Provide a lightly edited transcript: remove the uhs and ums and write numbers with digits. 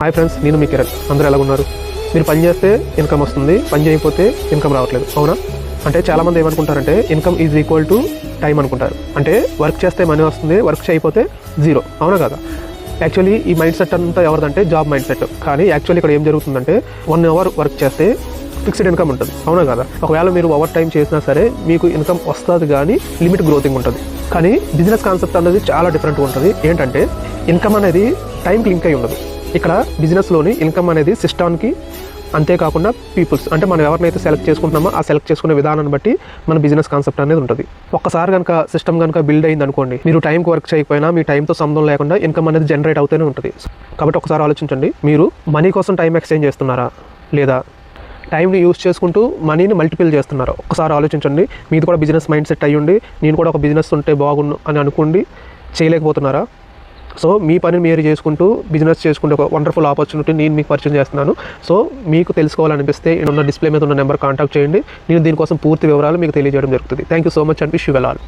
Hi friends, నేను మీ కిరణ్. అందరూ ఎలా ఉన్నారు? మీరు పని చేస్తే ఇన్కమ్ వస్తుంది, పని చేయకపోతే ఇన్కమ్ రావట్లేదు, అవునా? అంటే చాలామంది ఏమనుకుంటారంటే income is equal to time అనుకుంటారు. అంటే వర్క్ చేస్తే మనీ వస్తుంది, వర్క్ చేయకపోతే జీరో, అవునా కదా? యాక్చువల్లీ ఈ మైండ్ సెట్ అంతా ఎవరిదంటే జాబ్ మైండ్ సెట్. కానీ యాక్చువల్లీ ఇక్కడ ఏం జరుగుతుందంటే 1 అవర్ వర్క్ చేస్తే ఫిక్స్డ్ ఇన్కమ్ ఉంటుంది, అవునా కదా? ఒకవేళ మీరు ఓవర్ టైం చేసినా సరే మీకు ఇన్కమ్ వస్తుంది, కానీ లిమిట్ గ్రోతింగ్ ఉంటుంది. కానీ బిజినెస్ కాన్సెప్ట్ అనేది చాలా డిఫరెంట్గా ఉంటుంది. ఏంటంటే ఇన్కమ్ అనేది టైంకి లింక్ అయి ఉండదు. ఇక్కడ బిజినెస్లోని ఇన్కమ్ అనేది సిస్టానికి, అంతేకాకుండా పీపుల్స్, అంటే మనం ఎవరినైతే సెలెక్ట్ చేసుకుంటున్నామో ఆ సెలెక్ట్ చేసుకునే విధానాన్ని బట్టి మన బిజినెస్ కాన్సెప్ట్ అనేది ఉంటుంది. ఒక్కసారి కనుక సిస్టమ్ కనుక బిల్డ్ అయింది అనుకోండి, మీరు టైంకి వర్క్ చేయకపోయినా మీ టైంతో సంబంధం లేకుండా ఇన్కమ్ అనేది జనరేట్ అవుతూనే ఉంటుంది. కాబట్టి ఒకసారి ఆలోచించండి, మీరు మనీ కోసం టైం ఎక్స్చేంజ్ చేస్తున్నారా, లేదా టైంని యూస్ చేసుకుంటూ మనీని మల్టిపుల్ చేస్తున్నారా? ఒకసారి ఆలోచించండి. మీది కూడా బిజినెస్ మైండ్ సెట్ అయ్యుండి నేను కూడా ఒక బిజినెస్ ఉంటే బాగుండు అని అనుకోండి, చేయలేకపోతున్నారా? సో మీ పని మీరు చేసుకుంటూ బిజినెస్ చేసుకుంటే ఒక వండర్ఫుల్ ఆపర్చునిటీ నేను మీకు పరిచయం చేస్తున్నాను. సో మీకు తెలుసుకోవాలనిపిస్తే ఉన్న డిస్ప్లే మీద ఉన్న నెంబర్ కాంటాక్ట్ చేయండి. నేను దీనికోసం పూర్తి వివరాలు మీకు తెలియజేయడం జరుగుతుంది. Thank you so much and wish you well all.